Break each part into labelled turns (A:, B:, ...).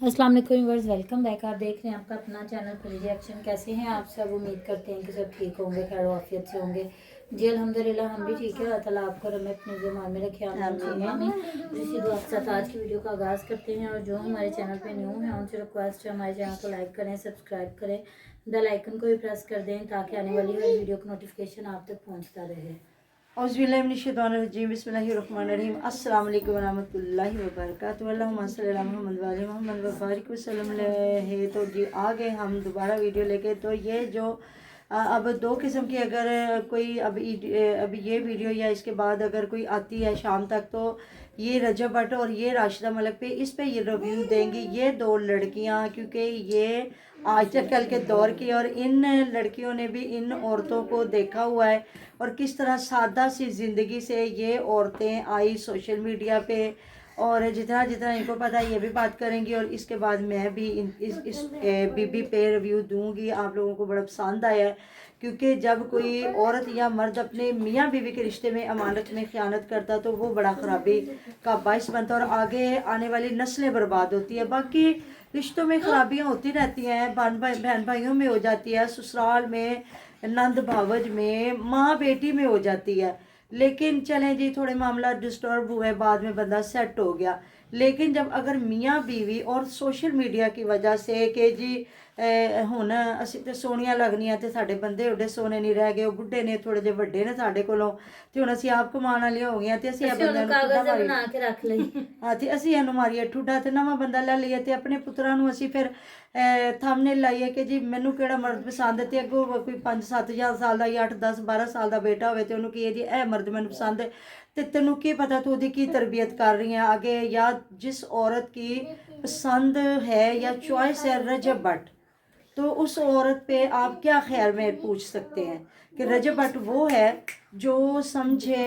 A: अस्सलाम वालेकुम viewers, welcome back. आप देख रहे हैं आपका अपना चैनल फरी रिएक्शन। कैसे हैं आप सब? उम्मीद करते हैं कि सब ठीक होंगे, खैर आफियत से होंगे। जी अल्हम्दुलिल्लाह हम भी ठीक है। अल्लाह ताला आपको रमे अपने ज़ुबान में रखे। इसी दुआ के साथ आज की वीडियो का आगाज़ करते हैं। और जो हमारे चैनल पे न्यू हैं उनसे रिक्वेस्ट है हमारे चैनल को लाइक करें, सब्सक्राइब करें, बेल आइकन को भी प्रेस कर दें ताकि आने वाली हर वीडियो का नोटिफिकेशन आप तक पहुँचता रहे।
B: औज़ुबिल्लाहिमिनश्शैतानिर्रजीम बिस्मिल्लाहिर्रहमानिर्रहीम अस्सलाम वालेकुम व रहमतुल्लाहि व बरकातुहू। अल्लाहुम्मा सल्लि अला मुहम्मद व आलि मुहम्मद व बारिक वसल्लम अलैहि। तो जी आ गए हम दोबारा वीडियो लेके। तो ये जो अब दो किस्म की अगर कोई अभी ये वीडियो या इसके बाद अगर कोई आती है शाम तक, तो ये रजब भट्ट और ये राशिदा मलिक पे इस पे ये रिव्यू देंगी। ये दो लड़कियां, क्योंकि ये आज कल के दौर की, और इन लड़कियों ने भी इन औरतों को देखा हुआ है और किस तरह सादा सी ज़िंदगी से ये औरतें आई सोशल मीडिया पे। और जितना जितना इनको पता है ये भी बात करेंगी, और इसके बाद मैं भी इस बीबी पे रिव्यू दूंगी। आप लोगों को बड़ा पसंद आया है, क्योंकि जब कोई औरत या मर्द अपने मियाँ बीवी के रिश्ते में अमानत में ख़यानत करता तो वो बड़ा ख़राबी का बायस बनता और आगे आने वाली नस्लें बर्बाद होती है। बाकी रिश्तों में खराबियाँ होती रहती हैं, बहन भाइयों में हो जाती है, ससुराल में, नंद भावज में, माँ बेटी में हो जाती है। लेकिन चलें जी, थोड़े मामला डिस्टर्ब हुए, बाद में बंदा सेट हो गया। लेकिन जब अगर मियाँ बीवी और सोशल मीडिया की वजह से कि जी ਹੁਣ ਅਸੀਂ ਤੇ ਸੋਹਣੀਆਂ ਲੱਗਣੀਆਂ ਤੇ ਸਾਡੇ ਬੰਦੇ ਓਡੇ ਸੋਹਣੇ ਨਹੀਂ ਰਹਿ ਗਏ, ਉਹ ਬੁੱਢੇ ਨੇ, ਥੋੜੇ ਜਿਹੇ ਵੱਡੇ ਨੇ ਸਾਡੇ ਕੋਲੋਂ, ਤੇ ਹੁਣ ਅਸੀਂ ਆਪ ਕਮਾਉਣ ਵਾਲੀਆਂ ਹੋ ਗਈਆਂ ਤੇ ਅਸੀਂ ਇਹ ਬੰਦਿਆਂ ਨੂੰ ਕਾਗਜ਼ ਬਣਾ ਕੇ ਰੱਖ ਲਈ। ਹਾਂ, ਤੇ ਅਸੀਂ ਇਹਨੂੰ ਮਾਰੀਏ ਠੁੱਡਾ ਤੇ ਨਵਾਂ ਬੰਦਾ ਲੈ ਲਈਏ ਤੇ ਆਪਣੇ ਪੁੱਤਰਾਂ ਨੂੰ ਅਸੀਂ ਫਿਰ ਥੰਬਨੇਲ ਲਾਈਏ ਕਿ ਜੀ ਮੈਨੂੰ ਕਿਹੜਾ ਮਰਦ ਪਸੰਦ ਹੈ, ਤੇ ਅੱਗੋਂ ਕੋਈ 5-7 ਸਾਲ ਦਾ ਜਾਂ 8-10-12 ਸਾਲ ਦਾ ਬੇਟਾ ਹੋਵੇ ਤੇ ਉਹਨੂੰ ਕਹੀਏ ਜੀ ਇਹ ਮਰਦ ਮੈਨੂੰ ਪਸੰਦ ਹੈ, ਤੇ ਤੈਨੂੰ ਕੀ ਪਤਾ ਤੂੰ ਉਹਦੀ ਕੀ ਤਰਬੀਅਤ ਕਰ ਰਹੀ ਹੈ आगे। या जिस औरत की पसंद है या चॉइस है रजब भट्ट, तो उस औरत पे आप क्या ख्याल में पूछ सकते हैं कि रजब भट्ट वो है जो समझे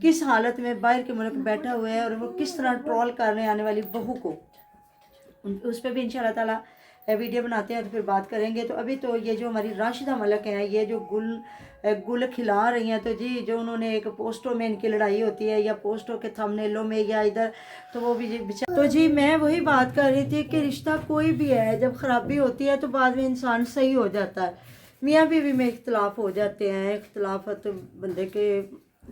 B: किस हालत में बाहर के मुल्क बैठा हुआ है और वो किस तरह ट्रोल करने आने वाली बहू को, उस पर भी इंशाल्लाह ताला वीडियो बनाते हैं तो फिर बात करेंगे। तो अभी तो ये जो हमारी राशिदा मलिक हैं, ये जो गुल खिला रही हैं, तो जी जो उन्होंने एक पोस्टों में इनकी लड़ाई होती है या पोस्टों के थंबनेलों में या इधर, तो वो भी तो जी मैं वही बात कर रही थी कि रिश्ता कोई भी है, जब ख़राबी होती है तो बाद में इंसान सही हो जाता है। मियाँ बीवी में इख्तलाफ हो जाते हैं, इख्तलाफ तो बंदे के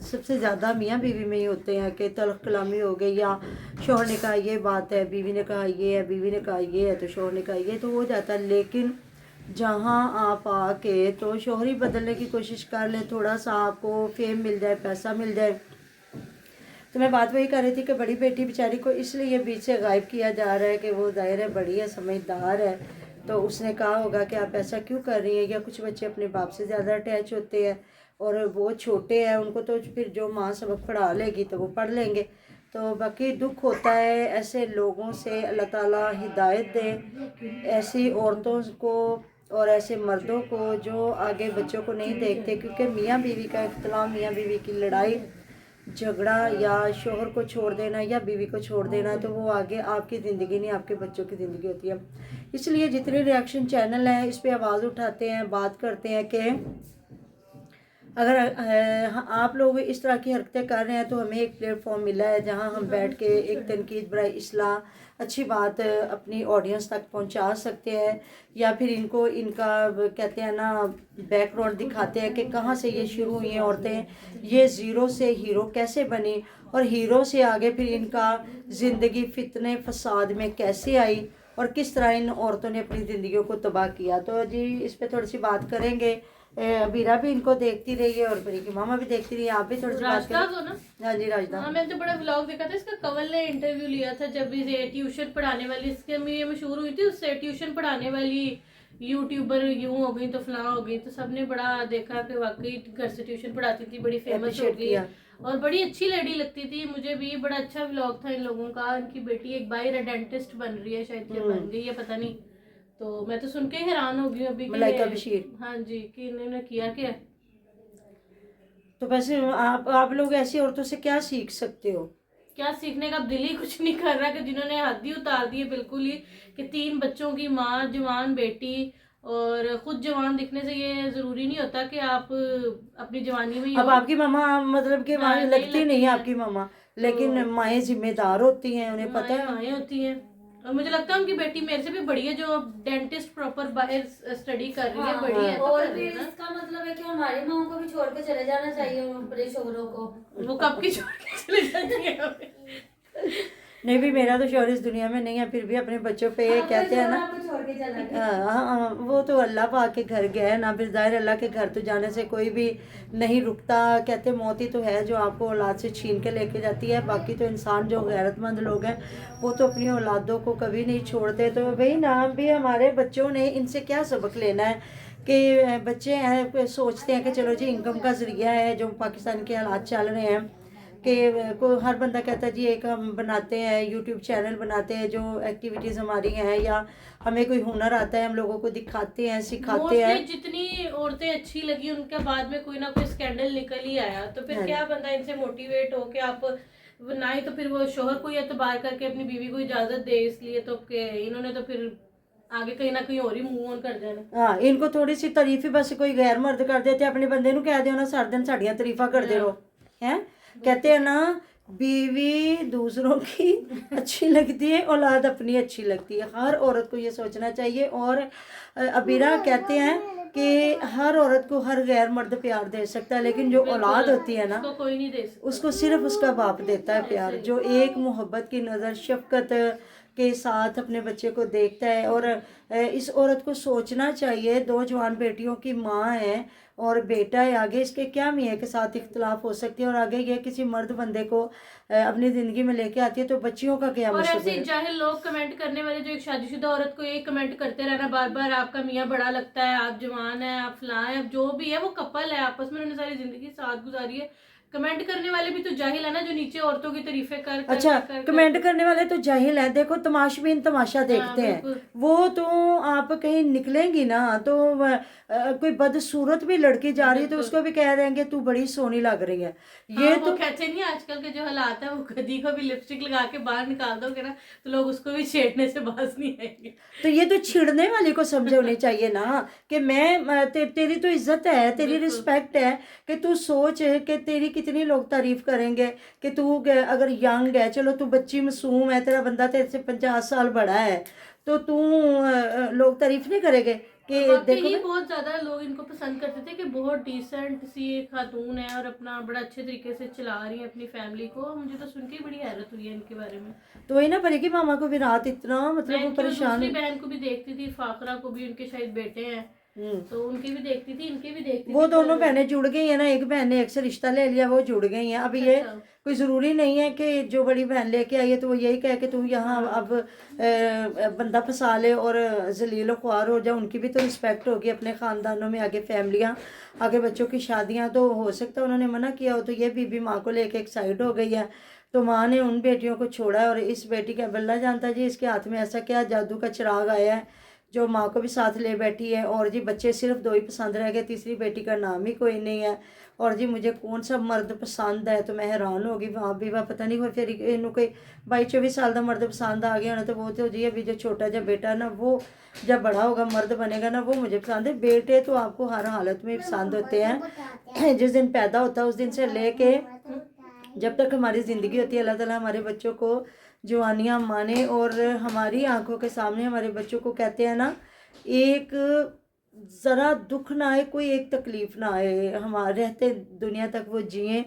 B: सबसे ज़्यादा मियाँ बीवी में ही होते हैं कि तल्ख कलामी हो गई, या शोहर ने कहा ये बात है, बीवी ने कहा ये है, बीवी ने कहा ये है, तो शोहर ने कहा ये, तो हो जाता है। लेकिन जहाँ आप आके तो शोहर ही बदलने की कोशिश कर लें, थोड़ा सा आपको फेम मिल जाए, पैसा मिल जाए। तो मैं बात वही कर रही थी कि बड़ी बेटी बेचारी को इसलिए बीच से गायब किया जा रहा है कि वो दायर है, बड़ी है, समझदार है, तो उसने कहा होगा कि आप ऐसा क्यों कर रही हैं। या कुछ बच्चे अपने बाप से ज़्यादा अटैच होते हैं और वो छोटे हैं, उनको तो फिर जो माँ सबक पढ़ा लेगी तो वो पढ़ लेंगे। तो बाकी दुख होता है ऐसे लोगों से। अल्लाह ताला हिदायत दे ऐसी औरतों को और ऐसे मर्दों को जो आगे बच्चों को नहीं देखते, क्योंकि मियाँ बीवी का इख्तिलाफ, मियाँ बीवी की लड़ाई झगड़ा या शोहर को छोड़ देना या बीवी को छोड़ देना, तो वो आगे आपकी ज़िंदगी नहीं आपके बच्चों की ज़िंदगी होती है। इसलिए जितने रिएक्शन चैनल हैं इस पर आवाज़ उठाते हैं, बात करते हैं कि अगर आप लोग इस तरह की हरकतें कर रहे हैं तो हमें एक प्लेटफॉर्म मिला है जहां हम बैठ के एक तनकीद बराए इस्लाह अच्छी बात अपनी ऑडियंस तक पहुंचा सकते हैं, या फिर इनको इनका कहते हैं ना बैकग्राउंड दिखाते हैं कि कहां से ये शुरू हुई हैं औरतें, ये ज़ीरो से हीरो कैसे बनी और हीरो से आगे फिर इनका ज़िंदगी फितने फसाद में कैसे आई और किस तरह इन औरतों ने अपनी ज़िंदगियों को तबाह किया। तो जी इस पर थोड़ी सी बात करेंगे। बीरा भी इनको देखती रही है और बड़ी की मामा भी देखती रही है, आप भी थोड़ी सी बात करें। हाँ जी राजदा।
C: हाँ, मैंने तो बड़ा व्लॉग देखा था इसका। कवल ने इंटरव्यू लिया था जब ये ट्यूशन पढ़ाने वाली इसके में ये मशहूर हुई थी, उससे ट्यूशन पढ़ाने वाली यूट्यूबर यूं हो गई तो फलां हो गई, तो सबने बड़ा देखा कि वाकई घर से ट्यूशन पढ़ाती थी, बड़ी फेमस हो गई और बड़ी अच्छी लेडी लगती थी। मुझे भी बड़ा अच्छा व्लॉग था इन लोगों का। इनकी बेटी एक बाहर डेंटिस्ट बन रही है, शायद बन गई है, पता नहीं। तो मैं तो सुन के ही हैरान हो गई अभी
B: मलाइका बशीर।
C: हाँ जी, कि इन्होंने किया क्या।
B: तो वैसे आप लोग ऐसी औरतों से क्या सीख सकते हो?
C: क्या सीखने का दिल ही कुछ नहीं कर रहा कि जिन्होंने हद ही उतार दी है बिल्कुल ही, कि 3 बच्चों की माँ, जवान बेटी, और खुद जवान दिखने से ये जरूरी नहीं होता कि आप अपनी जवानी में।
B: अब आपकी मामा मतलब कि लगती नहीं है आपकी मामा, लेकिन माएँ जिम्मेदार होती हैं, उन्हें पता है
C: माएँ होती हैं। और मुझे लगता है उनकी बेटी मेरे से भी बड़ी है, जो डेंटिस्ट प्रॉपर बाहर स्टडी कर रही है, बड़ी है तो
A: और
C: कर रही
A: फिर
C: है ना।
A: इसका मतलब है कि हमारी माओ को भी छोड़ के चले जाना चाहिए अपने शोहरों को।
C: वो कब की छोड़ के चले जाती है हमें।
B: नहीं भी मेरा तो शौहर इस दुनिया में नहीं है, फिर भी अपने बच्चों पे
A: आपका
B: कहते हैं ना,
A: शोहर आपको छोड़ के चला गया।
B: हाँ, वो तो अल्लाह पाक के घर गया है ना, फिर ज़ाहिर अल्लाह के घर तो जाने से कोई भी नहीं रुकता। कहते मौत ही तो है जो आपको औलाद से छीन के लेके जाती है। बाकी तो इंसान जो गैरतमंद लोग हैं वो तो अपनी औलादों को कभी नहीं छोड़ते। तो भाई ना भी हमारे बच्चों ने इनसे क्या सबक लेना है कि बच्चे हैं सोचते हैं कि चलो जी इनकम का ज़रिया है, जो पाकिस्तान के हालात चल रहे हैं कि को हर बंदा कहता है जी एक हम बनाते हैं यूट्यूब चैनल बनाते हैं, जो एक्टिविटीज़ हमारी हैं या हमें कोई हुनर आता है हम लोगों को दिखाते हैं, सिखाते हैं।
C: मोस्टली जितनी औरतें अच्छी लगी उनके बाद में कोई ना कोई स्कैंडल निकल ही आया, तो फिर क्या बंदा इनसे मोटिवेट हो के आप ना ही तो फिर वो शोहर को एतबार करके अपनी बीवी को इजाजत दे, इसलिए तो कि इन्होंने तो फिर आगे कहीं ना कहीं और ही मूव ऑन कर देना।
B: हाँ, इनको थोड़ी सी तारीफ ही बस कोई गैर मर्द कर देते, अपने बंदे ਨੂੰ कह दो ना सारा दिन साड़ियाँ तारीफा करते रहो हैं। कहते हैं ना बीवी दूसरों की अच्छी लगती है, औलाद अपनी अच्छी लगती है। हर औरत को ये सोचना चाहिए। और अबीरा कहते हैं कि हर औरत को हर गैर मर्द प्यार दे सकता है, लेकिन जो औलाद होती है ना
C: उसको कोई नहीं दे सकता।
B: उसको सिर्फ उसका बाप देता है प्यार, जो एक मोहब्बत की नज़र शफकत के साथ अपने बच्चे को देखता है। और इस औरत को सोचना चाहिए, दो जवान बेटियों की माँ है और बेटा है, आगे इसके क्या मियाँ के साथ इख्तलाफ हो सकती है, और आगे ये किसी मर्द बंदे को अपनी ज़िंदगी में लेके आती है तो बच्चियों का क्या
C: और ऐसे
B: मसला।
C: जाहिल लोग कमेंट करने वाले जो एक शादीशुदा औरत को यही कमेंट करते रहना बार बार, आपका मियाँ बड़ा लगता है, आप जवान है, आप फलां है, जो भी है वो कपल है, आपस में उन्होंने सारी जिंदगी साथ गुजारी है। कमेंट करने वाले भी तो जाहिल है ना, जो नीचे औरतों की तारीफें कर
B: अच्छा, कमेंट करने वाले तो जाहिल हैं। देखो तमाशबीन तमाशा देखते हैं, वो तो आप कहीं निकलेंगी ना तो कोई बदसूरत भी लड़की जा रही है तो उसको भी कह देंगे तू बड़ी सोनी लग रही है। ये
C: तो कहते नहीं आजकल के जो हालात है, वो कदी को भी लिपस्टिक लगा के बाहर निकाल दोगे ना तो लोग उसको भी छेड़ने से बाज नहीं आएंगे।
B: तो ये तो छिड़ने वाले को समझ होनी चाहिए ना कि मैं तेरी तो इज्जत है, तेरी रिस्पेक्ट है कि तू सोच कि तेरी कितनी लोग तारीफ करेंगे कि तू अगर यंग है, चलो तू बच्ची मासूम है, तेरा बंदा तेरे से 50 साल बड़ा है तो तू लोग तारीफ नहीं करेंगे कि देखो
C: ही बहुत ज्यादा लोग इनको पसंद करते थे कि बहुत डिसेंट सी एक खातून है और अपना बड़ा अच्छे तरीके से चला रही है अपनी फैमिली को। मुझे तो सुन के ही बड़ी हैरत हुई है इनके बारे में।
B: तो वही ना परी की मामा को भी रात इतना मतलब वो परेशान।
C: दूसरी बहन को भी देखती थी, फाखरा को भी, उनके शायद बेटे हैं तो उनकी भी देखती थी, इनकी भी देखती
B: वो
C: थी।
B: दोनों बहनें जुड़ गई है ना, एक बहन ने एक से रिश्ता ले लिया, वो जुड़ गई हैं। अब ये कोई ज़रूरी नहीं है कि जो बड़ी बहन लेके आई है तो वो यही कहे कि तू यहाँ अब बंदा फंसा ले और जलील ख्वार हो जा। उनकी भी तो रिस्पेक्ट होगी अपने ख़ानदानों में, आगे फैमिलियाँ, आगे बच्चों की शादियाँ। तो हो सकता है उन्होंने मना किया हो तो ये बीबी माँ को लेके एक साइड हो गई है, तो माँ ने उन बेटियों को छोड़ा है। और इस बेटी का बल्ला जानता जी इसके हाथ में ऐसा क्या जादू का चिराग आया है जो माँ को भी साथ ले बैठी है। और जी बच्चे सिर्फ 2 ही पसंद रह गए, तीसरी बेटी का नाम ही कोई नहीं है। और जी मुझे कौन सा मर्द पसंद है तो मैं हैरान होगी। वहाँ भी वह पता नहीं कोई फिर इन्हों कोई 22-24 साल का मर्द पसंद आ गया ना, तो वो तो जी अभी जो छोटा जब बेटा है ना वो जब बड़ा होगा मर्द बनेगा ना वो मुझे पसंद है। बेटे तो आपको हर हालत में पसंद होते हैं, जिस दिन पैदा होता है उस दिन से लेके जब तक हमारी ज़िंदगी होती है अल्लाह ताला हमारे बच्चों को जवानियाँ माने और हमारी आंखों के सामने हमारे बच्चों को कहते हैं ना एक ज़रा दुख ना आए, कोई एक तकलीफ़ ना आए, हमारे रहते दुनिया तक वो जिए।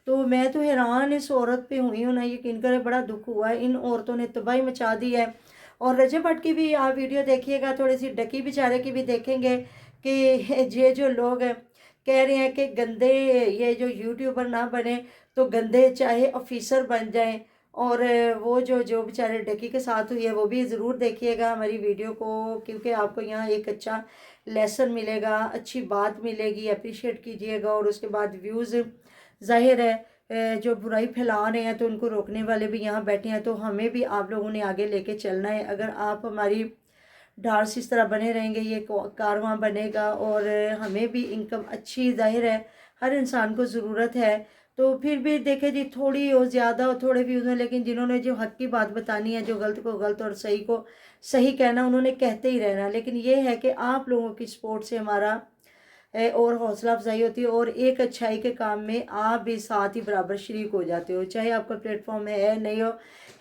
B: तो मैं तो हैरान इस औरत पे हुई हूँ ना, यकीन करे बड़ा दुख हुआ है। इन औरतों ने तबाही मचा दी है। और रजब भट्ट की भी आप वीडियो देखिएगा, थोड़ी सी डकी बेचारे की भी देखेंगे कि ये जो लोग कह रहे हैं कि गंदे ये जो यूट्यूबर ना बने तो गंदे चाहे ऑफिसर बन जाएं। और वो जो बेचारे डकी के साथ हुई है वो भी ज़रूर देखिएगा हमारी वीडियो को, क्योंकि आपको यहाँ एक अच्छा लेसन मिलेगा, अच्छी बात मिलेगी, अप्रिशिएट कीजिएगा। और उसके बाद व्यूज़ ज़ाहिर है जो बुराई फैला रहे हैं तो उनको रोकने वाले भी यहाँ बैठे हैं, तो हमें भी आप लोगों ने आगे लेके चलना है। अगर आप हमारी डार्स इस तरह बने रहेंगे ये कारवां बनेगा और हमें भी इनकम अच्छी ज़ाहिर है हर इंसान को ज़रूरत है। तो फिर भी देखे जी थोड़ी और ज़्यादा और थोड़े व्यूज़ में, लेकिन जिन्होंने जो हक़ की बात बतानी है, जो गलत को गलत और सही को सही कहना, उन्होंने कहते ही रहना। लेकिन ये है कि आप लोगों की सपोर्ट से हमारा और हौसला अफजाई होती है और एक अच्छाई के काम में आप भी साथ ही बराबर शरीक हो जाते हो, चाहे आपका प्लेटफॉर्म है नहीं हो।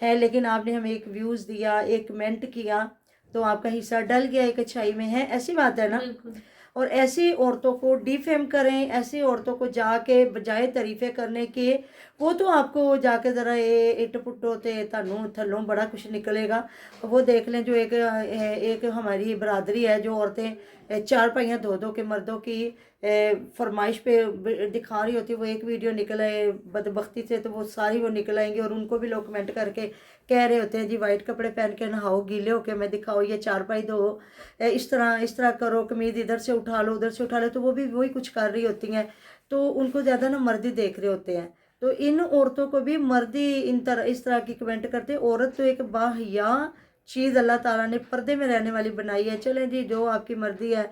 B: ہے لیکن आपने हमें एक व्यूज़ दिया, एक कमेंट किया तो आपका हिस्सा डल गया एक अच्छाई में, है ऐसी बात है ना।
C: बिल्कुल
B: और ऐसी औरतों को डिफेम करें, ऐसी औरतों को जाके बजाय तारीफ़ें करने के, वो तो आपको जाके ज़रा ये इट पुट्टो ते थानू थल्लों बड़ा कुछ निकलेगा। वो देख लें जो एक हमारी बरादरी है जो औरतें चार पाइयाँ धो धो के मर्दों की फरमाइश पे दिखा रही होती है, वो एक वीडियो निकल आए बदबख्ती से तो वो सारी वो निकल आएंगी और उनको भी लोग कमेंट करके कह रहे होते हैं जी वाइट कपड़े पहन के नहाओ, गीले होके मैं दिखाओ, ये चारपाई दो, इस तरह करो, कमीज इधर से उठा लो उधर से उठा लो, तो वो भी वही कुछ कर रही होती हैं। तो उनको ज़्यादा ना मर्द ही देख रहे होते हैं। तो इन औरतों को भी मर्द ही इस तरह की कमेंट करते। औरत तो एक बाहया चीज़ अल्लाह ताला ने पर्दे में रहने वाली बनाई है। चलें जी जो आपकी मर्जी है।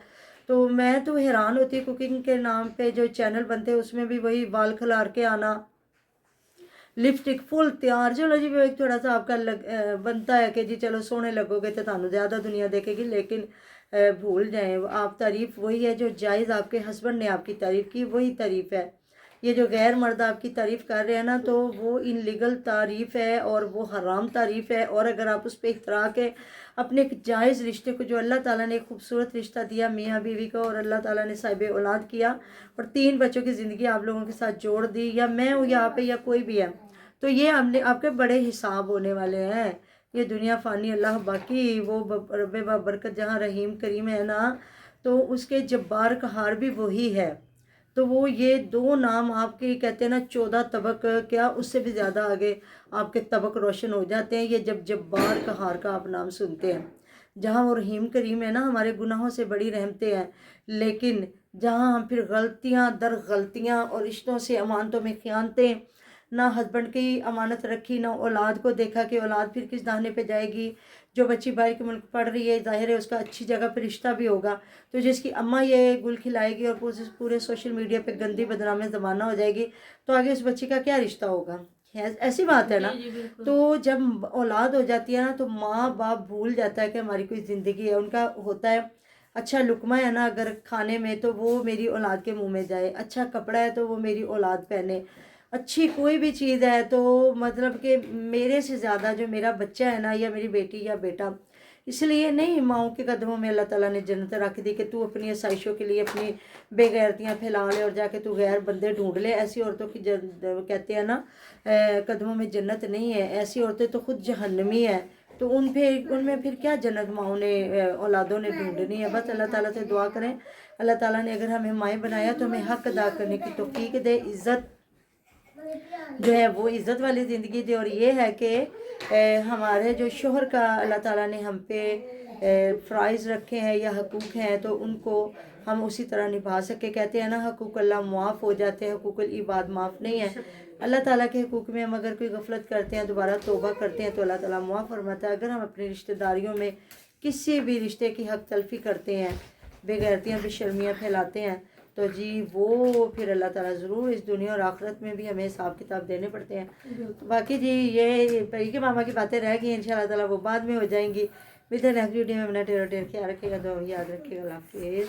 B: तो मैं तो हैरान होती कुकिंग के नाम पे जो चैनल बनते हैं उसमें भी वही बाल खिलार के आना, लिपस्टिक फुल तैयार, चलो जी वो एक थोड़ा सा आपका बनता है कि जी चलो सोने लगोगे तो थानू ज़्यादा दुनिया देखेगी, लेकिन भूल जाएं आप तारीफ़ वही है जो जायज़ आपके हस्बैंड ने आपकी तारीफ़ की, वही तारीफ़ है। ये जो गैर मर्द आपकी तारीफ़ कर रहे हैं ना तो वो इनलीगल तारीफ़ है और वो हराम तारीफ़ है। और अगर आप उस पर इतरा के अपने एक जायज़ रिश्ते को जो अल्लाह ताला ने एक खूबसूरत रिश्ता दिया मियाँ बीवी का, और अल्लाह ताला ने साहिब औलाद किया और 3 बच्चों की ज़िंदगी आप लोगों के साथ जोड़ दी, या मैं हूँ यहाँ पे या कोई भी है, तो ये हमने आपके बड़े हिसाब होने वाले हैं। ये दुनिया फ़ानी, अल्लाह बाकी, वो रब्बे बरकत जहाँ रहीम करीम है ना, तो उसके जब्बार कहार भी वही है। तो वो ये 2 नाम आपके कहते हैं ना 14 तबक, क्या उससे भी ज़्यादा आगे आपके तबक रोशन हो जाते हैं ये जब जब्बार कहार का आप नाम सुनते हैं। जहाँ वो रहीम करीम है ना, हमारे गुनाहों से बड़ी रहमतें हैं, लेकिन जहाँ हम फिर गलतियाँ दर गलतियाँ और रिश्तों से अमानतों में खियानतें, ना हस्बैंड की अमानत रखी, ना औलाद को देखा कि औलाद फिर किस दाने पे जाएगी। जो बच्ची बाहर के मुल्क पढ़ रही है ज़ाहिर है उसका अच्छी जगह पर रिश्ता भी होगा, तो जिसकी अम्मा ये गुल खिलाएगी और पूरे सोशल मीडिया पे गंदी बदनामी ज़माना हो जाएगी, तो आगे उस बच्ची का क्या रिश्ता होगा। ऐसी बात है ना। तो जब औलाद हो जाती है ना तो माँ बाप भूल जाता है कि हमारी कोई ज़िंदगी है। उनका होता है अच्छा लुकमा है ना अगर खाने में तो वो मेरी औलाद के मुंह में जाए, अच्छा कपड़ा है तो वो मेरी औलाद पहने, अच्छी कोई भी चीज़ है तो मतलब कि मेरे से ज़्यादा जो मेरा बच्चा है ना या मेरी बेटी या बेटा, इसलिए नहीं माओं के कदमों में अल्लाह ताला ने जन्नत रख दी कि तू अपनी आसाइशों के लिए अपनी बेगैरतियाँ फैला ले और जाके तू गैर बंदे ढूंढ ले। ऐसी औरतों की कहते हैं ना कदमों में जन्नत नहीं है, ऐसी औरतें तो खुद जहन्नमी है। तो उनमें फिर क्या जन्नत माओं ने औलादों ने ढूंढनी है। बस अल्लाह ताला से दुआ करें, अल्लाह ताला ने अगर हमें माएँ बनाया तो हमें हक अदा करने की तौफीक दे, इज़्ज़त जो है वो इज़्ज़त वाली ज़िंदगी दे। और ये है कि हमारे जो शोहर का अल्लाह ताला ने हम पे फ़राइज़ रखे हैं या हकूक़ हैं तो उनको हम उसी तरह निभा सके। कहते हैं ना हकूक़ अल्लाह मुआफ़ हो जाते हैं, हकूक़ुल इबाद माफ़ नहीं है। अल्लाह ताला के हकूक़ में हम अगर कोई गफलत करते हैं दोबारा तौबा करते हैं तो अल्लाह ताला मुआफ़ फरमाता है। अगर हम अपनी रिश्तेदारियों में किसी भी रिश्ते की हक तलफ़ी करते हैं, बेगैरतियाँ बेशर्मियाँ फैलाते हैं, तो जी वो फिर अल्लाह ताला ज़रूर इस दुनिया और आखिरत में भी हमें हिसाब किताब देने पड़ते हैं। तो बाकी जी ये परी के मामा की बातें रह गई, इंशाल्लाह ताला वो बाद में हो जाएंगी। मिलते हैं नेक्स्ट वीडियो में। अपना ढेर ख्याल रखिएगा, तो याद रखिएगा। अल्लाह हाफ़िज़।